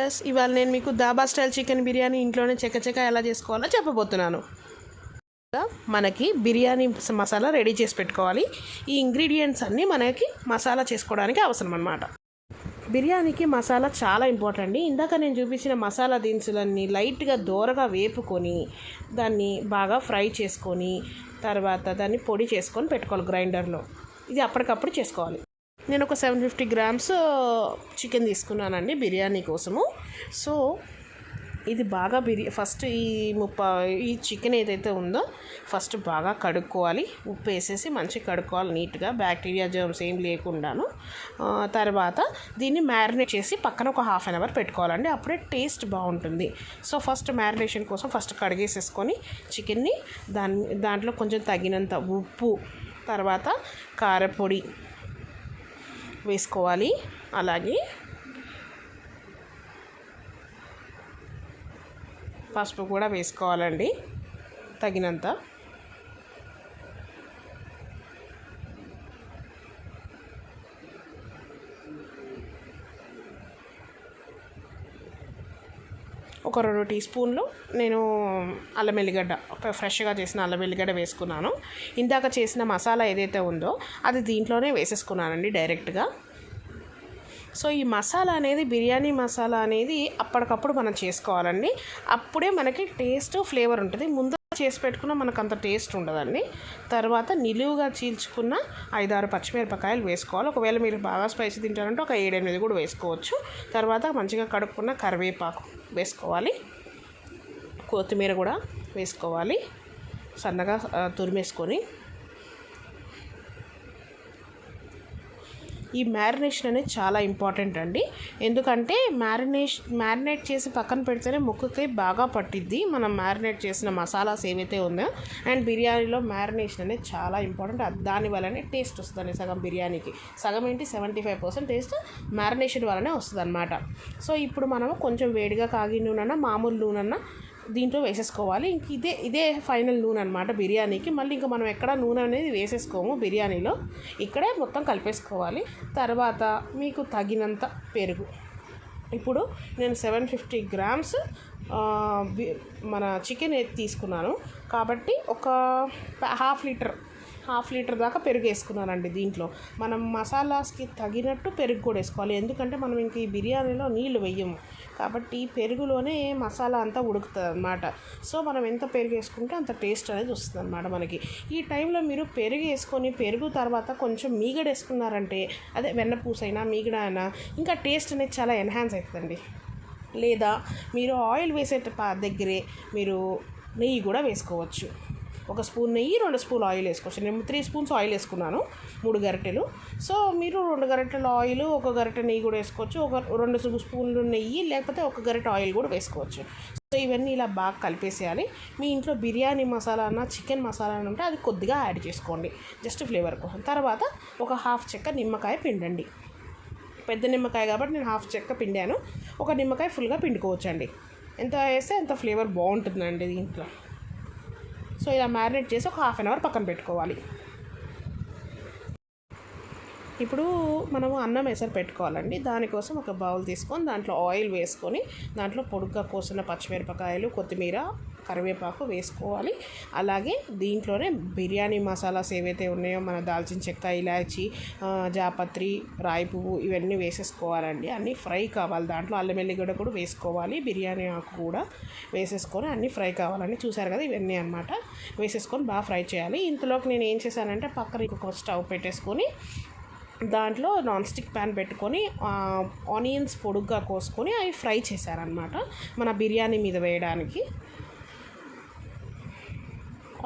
Viewers, ఇవాళ నేను మీకు దాబా స్టైల్ చికెన్ బిర్యానీ ఇంట్లోనే చెక్క ఎలా చేసుకోవాలో చెప్పబోతున్నాను. మనకి బిర్యానీ మసాలా రెడీ చేసి పెట్టుకోవాలి. ఈ ఇంగ్రీడియంట్స్ అన్నీ మనకి మసాలా చేసుకోవడానికి అవసరం అన్నమాట. బిర్యానీకి మసాలా చాలా ఇంపార్టెంట్. ఇందాక నేను చూపించిన మసాలా దినుసులన్నీ లైట్గా దోరగా వేపుకొని దాన్ని బాగా ఫ్రై చేసుకొని తర్వాత దాన్ని పొడి చేసుకొని పెట్టుకోవాలి గ్రైండర్లో. ఇది అప్పటికప్పుడు చేసుకోవాలి. నేను ఒక 750 గ్రామ్స్ చికెన్ తీసుకున్నానండి బిర్యానీ కోసము. సో ఇది బాగా ఫస్ట్ ఈ చికెన్ ఏదైతే ఉందో ఫస్ట్ బాగా కడుక్కోవాలి. ఉప్పు వేసేసి మంచిగా కడుక్కోవాలి నీట్గా, బ్యాక్టీరియా జర్మ్స్ ఏం లేకుండాను. తర్వాత దీన్ని మ్యారినేట్ చేసి పక్కన ఒక ½ అన్ అవర్ పెట్టుకోవాలండి. అప్పుడే టేస్ట్ బాగుంటుంది. సో ఫస్ట్ మ్యారినేషన్ కోసం ఫస్ట్ కడిగేసేసుకొని చికెన్ని దాంట్లో కొంచెం తగినంత ఉప్పు, తర్వాత కారపొడి వేసుకోవాలి. అలాగే పసుపు కూడా వేసుకోవాలండి తగినంత. ఒక 2 టీ స్పూన్లు నేను అల్లం వెల్లిగడ్డ, ఫ్రెష్గా చేసిన అల్లం వెల్లిగడ్డ వేసుకున్నాను. ఇందాక చేసిన మసాలా ఏదైతే ఉందో అది దీంట్లోనే వేసేసుకున్నానండి డైరెక్ట్గా. సో ఈ మసాలా అనేది, బిర్యానీ మసాలా అనేది అప్పటికప్పుడు మనం చేసుకోవాలండి. అప్పుడే మనకి టేస్ట్, ఫ్లేవర్ ఉంటుంది. ముందు చేసి పెట్టుకున్న మనకు అంత టేస్ట్ ఉండదండి. తర్వాత నిలువుగా చీల్చుకున్న 5-6 పచ్చిమిరపకాయలు వేసుకోవాలి. ఒకవేళ మీరు బాగా స్పైసీ తింటారంటే ఒక 7-8 కూడా వేసుకోవచ్చు. తర్వాత మంచిగా కడుక్కున్న కరివేపాకు వేసుకోవాలి. కొత్తిమీర కూడా వేసుకోవాలి సన్నగా తురిమేసుకొని. ఈ మ్యారినేషన్ అనేది చాలా ఇంపార్టెంట్ అండి. ఎందుకంటే మ్యారినేట్ చేసి పక్కన పెడితేనే ముక్కకి బాగా పట్టిద్ది మనం మ్యారినేట్ చేసిన మసాలాస్ ఏవైతే ఉందో. అండ్ బిర్యానీలో మ్యారినేషన్ అనేది చాలా ఇంపార్టెంట్. దానివల్లనే టేస్ట్ వస్తుందండి. సగం బిర్యానీకి సగం ఏంటి 75% టేస్ట్ మ్యారినేషన్ వల్లనే వస్తుంది అనమాట. సో ఇప్పుడు మనము కొంచెం వేడిగా కాగిన నూనె, మామూలు నూనె దీంట్లో వేసేసుకోవాలి. ఇంక ఇదే ఫైనల్ నూనె అనమాట బిర్యానీకి. మళ్ళీ ఇంకా మనం ఎక్కడ నూనె అనేది వేసేసుకోము బిర్యానీలో, ఇక్కడే మొత్తం కలిపేసుకోవాలి. తర్వాత మీకు తగినంత పెరుగు. ఇప్పుడు నేను 750 గ్రామ్స్ మన చికెన్ తీసుకున్నాను కాబట్టి ఒక హాఫ్ లీటర్ దాకా పెరుగు వేసుకున్నానండి. దీంట్లో మనం మసాలాస్కి తగినట్టు పెరుగు కూడా వేసుకోవాలి. ఎందుకంటే మనం ఇంక ఈ బిర్యానీలో నీళ్ళు వేయము కాబట్టి పెరుగులోనే మసాలా అంతా ఉడుకుతుంది అన్నమాట. సో మనం ఎంత పెరుగు వేసుకుంటే అంత టేస్ట్ అనేది వస్తుంది అన్నమాట మనకి. ఈ టైంలో మీరు పెరుగు వేసుకొని పెరుగు తర్వాత కొంచెం మీగడ వేసుకున్నారంటే, అదే వెన్నపూసైనా మీగడ అయినా, ఇంకా టేస్ట్ అనేది చాలా ఎన్హాన్స్ అవుతుందండి. లేదా మీరు ఆయిల్ వేసే దగ్గరే మీరు నెయ్యి కూడా వేసుకోవచ్చు. 1 స్పూన్ నెయ్యి, 2 స్పూన్ ఆయిల్ వేసుకోవచ్చు. నేను 3 స్పూన్స్ ఆయిల్ వేసుకున్నాను, 3 గరిటెలు. సో మీరు 2 గరిటెల ఆయిల్, 1 గరిటె నెయ్యి కూడా వేసుకోవచ్చు. 2 స్పూన్లు నెయ్యి లేకపోతే 1 గరిటె ఆయిల్ కూడా వేసుకోవచ్చు. సో ఇవన్నీ ఇలా బాగా కలిపేసేయాలి. మీ ఇంట్లో బిర్యానీ మసాలా అన్న, చికెన్ మసాలా అని ఉంటే అది కొద్దిగా యాడ్ చేసుకోండి జస్ట్ ఫ్లేవర్ కోసం. తర్వాత ఒక ½ చెక్క నిమ్మకాయ పిండండి. పెద్ద నిమ్మకాయ కాబట్టి నేను ½ చెక్క పిండాను. 1 నిమ్మకాయ ఫుల్గా పిండుకోవచ్చు అండి. ఎంత వేస్తే అంత ఫ్లేవర్ బాగుంటుందండి దీంట్లో. సో ఇలా మ్యారినేట్ చేసి ఒక ½ అన్ అవర్ పక్కన పెట్టుకోవాలి. ఇప్పుడు మనము అన్నం ఎసరు పెట్టుకోవాలండి. దానికోసం ఒక బౌల్ తీసుకొని దాంట్లో ఆయిల్ వేసుకొని దాంట్లో పొడుగ్గా కోసిన పచ్చిమిరపకాయలు, కొత్తిమీర, కరివేపాకు వేసుకోవాలి. అలాగే దీంట్లోనే బిర్యానీ మసాలాస్ ఏవైతే ఉన్నాయో మన దాల్చిన చెక్క, ఇలాచి, జాపత్రి, రాయి పువ్వు ఇవన్నీ వేసేసుకోవాలండి. అన్నీ ఫ్రై కావాలి. దాంట్లో అల్లం వెల్లిగడ్డ కూడా వేసుకోవాలి. బిర్యానీ ఆకు కూడా వేసేసుకొని అన్నీ ఫ్రై కావాలండి. చూసారు కదా ఇవన్నీ అనమాట. వేసేసుకొని బాగా ఫ్రై చేయాలి. ఇంతలోకి నేను ఏం చేశానంటే పక్కన ఇంకొక స్టవ్ పెట్టేసుకొని దాంట్లో నాన్ స్టిక్ ప్యాన్ పెట్టుకొని ఆనియన్స్ పొడుగ్గా కోసుకొని అవి ఫ్రై చేశారనమాట మన బిర్యానీ మీద వేయడానికి.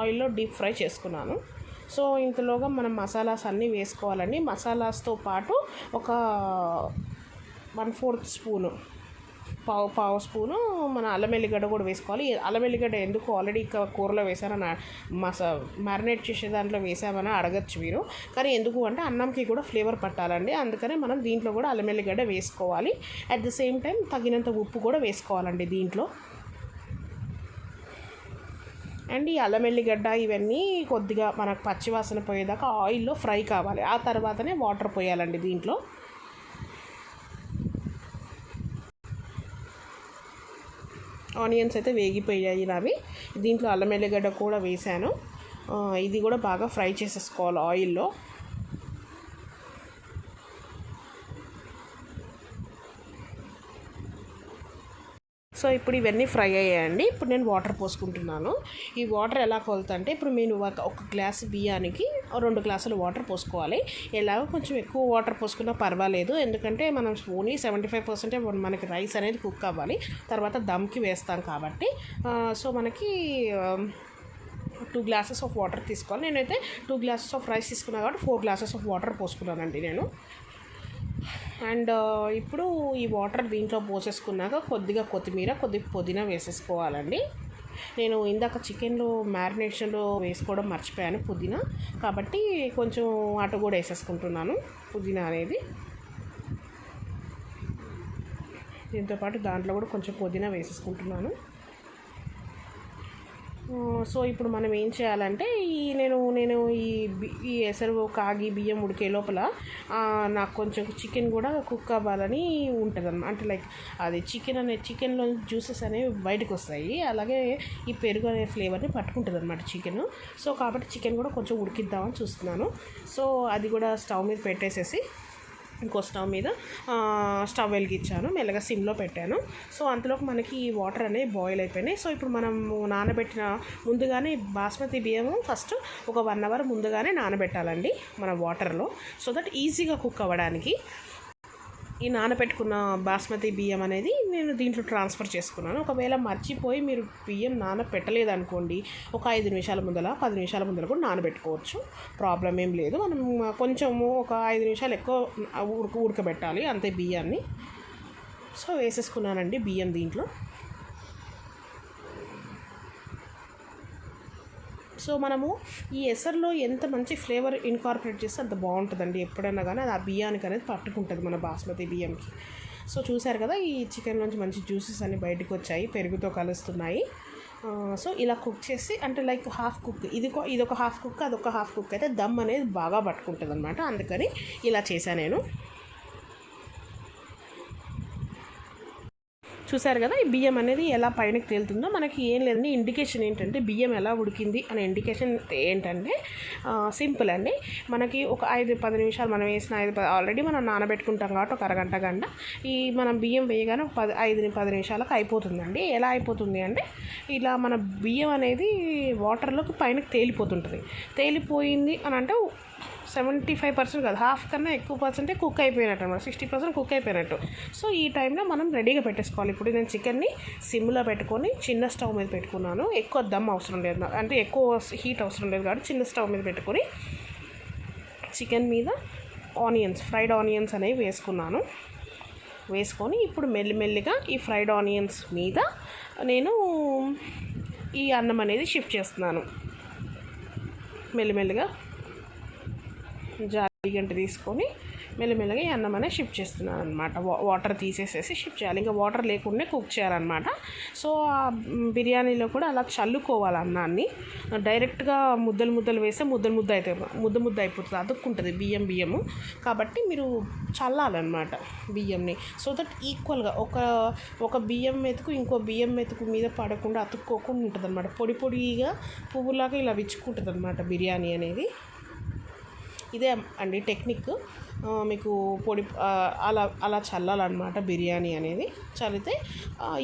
ఆయిల్లో డీప్ ఫ్రై చేసుకున్నాను. సో ఇంతలోగా మనం మసాలాస్ అన్నీ వేసుకోవాలండి. మసాలాస్తో పాటు ఒక 1/4 స్పూను, పావు స్పూను మన అల్లం వెల్లిగడ్డ కూడా వేసుకోవాలి. అల్లం వెల్లిగడ్డ ఎందుకు ఆల్రెడీ కూరలో వేసానని మ్యారినేట్ చేసే దాంట్లో వేసామని అడగచ్చు మీరు. కానీ ఎందుకు అంటే అన్నంకి కూడా ఫ్లేవర్ పట్టాలండి. అందుకనే మనం దీంట్లో కూడా అల్లం వెల్లిగడ్డ వేసుకోవాలి. అట్ ద సేమ్ టైం తగినంత ఉప్పు కూడా వేసుకోవాలండి దీంట్లో. అండ్ ఈ అల్లం వెల్లిగడ్డ ఇవన్నీ కొద్దిగా మనకు పచ్చివాసన పోయేదాకా ఆయిల్లో ఫ్రై కావాలి. ఆ తర్వాతనే వాటర్ పోయాలండి దీంట్లో. ఆనియన్స్ అయితే వేగిపోయాయి నావి. దీంట్లో అల్లం ఎల్లిగడ్డ కూడా వేసాను. ఇది కూడా బాగా ఫ్రై చేసేసుకోవాలి ఆయిల్లో. సో ఇప్పుడు ఇవన్నీ ఫ్రై అయ్యాయండి. ఇప్పుడు నేను వాటర్ పోసుకుంటున్నాను. ఈ వాటర్ ఎలా కొలుతుంటే, ఇప్పుడు నేను ఒక గ్లాస్ బియ్యానికి 2 గ్లాసులు వాటర్ పోసుకోవాలి. ఎలాగో కొంచెం ఎక్కువ వాటర్ పోసుకున్నా పర్వాలేదు, ఎందుకంటే మనం ఓన్లీ 75% మనకి రైస్ అనేది కుక్ అవ్వాలి, తర్వాత దమ్కి వేస్తాం కాబట్టి. సో మనకి 2 గ్లాసెస్ ఆఫ్ వాటర్ తీసుకోవాలి. నేనైతే 2 గ్లాసెస్ ఆఫ్ రైస్ తీసుకున్నాను కాబట్టి 4 గ్లాసెస్ ఆఫ్ వాటర్ పోసుకున్నానండి నేను. అండ్ ఇప్పుడు ఈ వాటర్ దీంట్లో పోసేసుకున్నాక కొద్దిగా కొత్తిమీర, కొద్దిగా పుదీనా వేసేసుకోవాలండి. నేను ఇందాక చికెన్లో మ్యారినేషన్లో వేసుకోవడం మర్చిపోయాను పుదీనా, కాబట్టి కొంచెం అటు కూడా వేసేసుకుంటున్నాను పుదీనా అనేది. దీంతోపాటు దాంట్లో కూడా కొంచెం పుదీనా వేసేసుకుంటున్నాను. సో ఇప్పుడు మనం ఏం చేయాలంటే నేను ఈ ఎసరు కాగి బియ్యం ఉడికే లోపల నాకు కొంచెం చికెన్ కూడా కుక్ అవ్వాలని ఉంటుంది అన్నమాట. అంటే లైక్ అది చికెన్లో జ్యూసెస్ అనేవి బయటకు వస్తాయి, అలాగే ఈ పెరుగు అనే ఫ్లేవర్ని పట్టుకుంటుంది అనమాట చికెన్. సో కాబట్టి చికెన్ కూడా కొంచెం ఉడికిద్దామని చూస్తున్నాను. సో అది కూడా స్టవ్ మీద పెట్టేసేసి ఇంకో స్టవ్ మీద స్టవ్ వెలిగించాను, మెల్లగా సిమ్లో పెట్టాను. సో అంతలోకి మనకి వాటర్ అనేవి బాయిల్ అయిపోయినాయి. సో ఇప్పుడు మనం నానబెట్టిన ముందుగానే బాస్మతి బియ్యము ఫస్ట్ ఒక 1 అవర్ ముందుగానే నానబెట్టాలండి మన వాటర్లో, సో దట్ ఈజీగా కుక్ అవ్వడానికి. ఈ నానబెట్టుకున్న బాస్మతి బియ్యం అనేది నేను దీంట్లో ట్రాన్స్ఫర్ చేసుకున్నాను. ఒకవేళ మర్చిపోయి మీరు బియ్యం నానబెట్టలేదనుకోండి, ఒక 5 నిమిషాల ముందర 10 నిమిషాల ముందర కూడా నానబెట్టుకోవచ్చు, ప్రాబ్లం ఏం లేదు. మనం కొంచెము ఒక 5 నిమిషాలు ఎక్కువ ఉడకబెట్టాలి అంతే బియ్యాన్ని. సో వేసేసుకున్నానండి బియ్యం దీంట్లో. సో మనము ఈ ఎసర్లో ఎంత మంచి ఫ్లేవర్ ఇన్కార్పొరేట్ చేస్తే అంత బాగుంటుందండి. ఎప్పుడైనా కానీ అది ఆ బియ్యానికి అనేది పట్టుకుంటుంది మన బాస్మతి బియ్యంకి. సో చూసారు కదా, ఈ చికెన్ నుంచి మంచి జ్యూసెస్ అన్నీ బయటకు వచ్చాయి, పెరుగుతో కలుస్తున్నాయి. సో ఇలా కుక్ చేసి, అంటే లైక్ హాఫ్ కుక్, ఇదొక హాఫ్ కుక్, అదొక హాఫ్ కుక్ అయితే దమ్ అనేది బాగా పట్టుకుంటుంది అనమాట. అందుకని ఇలా చేశాను నేను. చూసారు కదా, ఈ బియ్యం అనేది ఎలా పైనకి తేలుతుందో మనకి ఏం లేదండి. ఇండికేషన్ ఏంటంటే బియ్యం ఎలా ఉడికింది అనే ఇండికేషన్ ఏంటంటే సింపుల్ అండి. మనకి ఒక 5-10 నిమిషాలు మనం వేసిన ఆల్రెడీ మనం నానబెట్టుకుంటాం కాబట్టి ఒక అరగంట గంట ఈ మనం బియ్యం వేయగానే 5-10 నిమిషాలకు అయిపోతుందండి. ఎలా అయిపోతుంది అంటే ఇలా మన బియ్యం అనేది వాటర్లోకి పైనకి తేలిపోతుంటుంది. తేలిపోయింది అని అంటే 75% కాదు, హాఫ్ కన్నా ఎక్కువ పర్సెంటే కుక్ అయిపోయినట్టు అనమాట, 60% కుక్ అయిపోయినట్టు. సో ఈ టైంలో మనం రెడీగా పెట్టేసుకోవాలి. ఇప్పుడు నేను చికెన్ని సిమ్లో పెట్టుకొని చిన్న స్టవ్ మీద పెట్టుకున్నాను. ఎక్కువ దమ్ అవసరం లేదు, అంటే ఎక్కువ హీట్ అవసరం లేదు కాబట్టి చిన్న స్టవ్ మీద పెట్టుకొని చికెన్ మీద ఫ్రైడ్ ఆనియన్స్ అనేవి వేసుకొని ఇప్పుడు మెల్లిమెల్లిగా ఈ ఫ్రైడ్ ఆనియన్స్ మీద నేను ఈ అన్నం అనేది షిఫ్ట్ చేస్తున్నాను. మెల్లిమెల్లిగా జాలి గంట తీసుకొని మెల్లమెల్లగా ఈ అన్నం అనేది షిఫ్ట్ చేస్తున్నాను అనమాట. వాటర్ తీసేసేసి షిఫ్ట్ చేయాలి, ఇంకా వాటర్ లేకుండా కుక్ చేయాలన్నమాట. సో ఆ బిర్యానీలో కూడా అలా చల్లుకోవాలి అన్నాన్ని. డైరెక్ట్గా ముద్దలు వేస్తే ముద్ద అయిపోతుంది, అతుక్కుంటుంది బియ్యము. కాబట్టి మీరు చల్లాలన్నమాట బియ్యంని, సో దట్ ఈక్వల్గా ఒక బియ్యం మెతుకు ఇంకో బియ్యం మెతుకు మీద పడకుండా అతుక్కోకుండా ఉంటుంది అనమాట. పొడిగా పువ్వులాగా ఇలా విచ్చుకుంటుంది అనమాట బిర్యానీ అనేది. ఇదే అండి టెక్నిక్. మీకు అలా చల్లాలన్నమాట బిర్యానీ అనేది. చల్లితే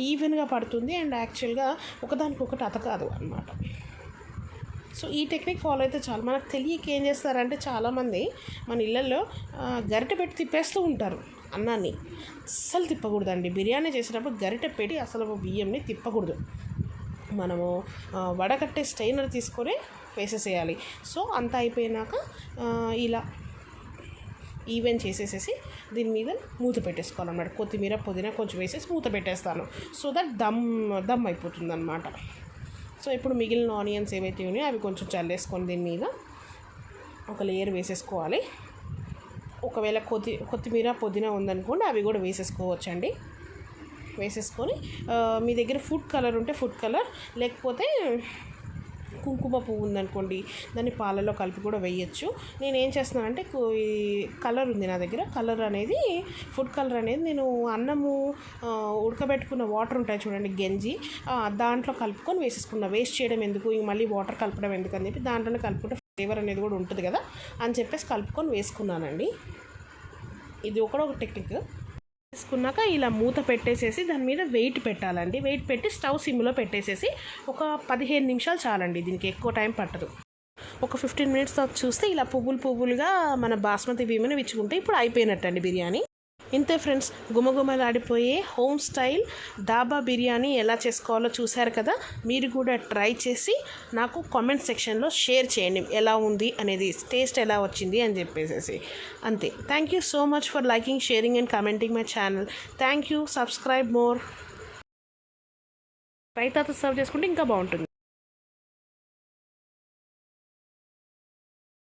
ఈవెన్గా పడుతుంది అండ్ యాక్చువల్గా ఒకదానికొకటి అతకాదు అనమాట. సో ఈ టెక్నిక్ ఫాలో అయితే చాలు. మనకు తెలియక ఏం చేస్తారంటే చాలామంది మన ఇళ్ళల్లో గరిటె పెట్టి తిప్పేస్తూ ఉంటారు అన్నాన్ని. అస్సలు తిప్పకూడదండి. బిర్యానీ చేసేటప్పుడు గరిటె పెట్టి అసలు బియ్యంని తిప్పకూడదు. మనము వడకట్టే స్ట్రైనర్ తీసుకొని వేసేసేయాలి. సో అంతా అయిపోయినాక ఇలా ఈవెన్ చేసేసేసి దీని మీద మూత పెట్టేసుకోవాలన్నమాట. కొత్తిమీర పుదీనా కొంచెం వేసేసి మూత పెట్టేస్తాను, సో దట్ దమ్ అయిపోతుంది అనమాట. సో ఇప్పుడు మిగిలిన ఆనియన్స్ ఏవైతే ఉన్నాయో అవి కొంచెం చల్లేసుకొని దీని మీద ఒక లేయర్ వేసేసుకోవాలి. ఒకవేళ కొత్తిమీర పుదీనా ఉందనుకోండి అవి కూడా వేసేసుకోవచ్చండి. వేసేసుకొని మీ దగ్గర ఫుడ్ కలర్ ఉంటే ఫుడ్ కలర్, లేకపోతే కుంకుమ పువ్వు ఉందనుకోండి, దాన్ని పాలలో కలిపి కూడా వేయచ్చు. నేను ఏం చేస్తున్నానంటే ఈ కలర్ ఉంది నా దగ్గర, కలర్ అనేది ఫుడ్ కలర్ అనేది నేను అన్నము ఉడకబెట్టుకున్న వాటర్ ఉంటాయి చూడండి, గంజి, దాంట్లో కలుపుకొని వేసేసుకున్నా. వేస్ట్ చేయడం ఎందుకు, ఇంక మళ్ళీ వాటర్ కలపడం ఎందుకు అని చెప్పి దాంట్లోనే కలుపుకుంటే ఫ్లేవర్ అనేది కూడా ఉంటుంది కదా అని చెప్పేసి కలుపుకొని వేసుకున్నానండి. ఇది ఒక టెక్నిక్. వేసుకున్నాక ఇలా మూత పెట్టేసేసి దాని మీద వెయిట్ పెట్టాలండి. వెయిట్ పెట్టి స్టవ్ సిమ్లో పెట్టేసేసి ఒక 15 నిమిషాలు చాలండి, దీనికి ఎక్కువ టైం పట్టదు. ఒక 15 మినిట్స్ తర్వాత చూస్తే ఇలా పువ్వులుగా మన బాస్మతి బియ్యమని విచ్చుకుంటే ఇప్పుడు అయిపోయినట్టండి బిర్యానీ. ఇంతే ఫ్రెండ్స్, గుమగుమలాడిపోయే హోమ్ స్టైల్ డాబా బిర్యానీ ఎలా చేసుకోవాలో చూశారు కదా. మీరు కూడా ట్రై చేసి నాకు కామెంట్ సెక్షన్లో షేర్ చేయండి ఎలా ఉంది అనేది, టేస్ట్ ఎలా వచ్చింది అని చెప్పేసి. అంతే. Thank you so much for liking, sharing and commenting my channel. Thank you. Subscribe more. రైతాతో సర్వ్ చేసుకుంటే ఇంకా బాగుంటుంది.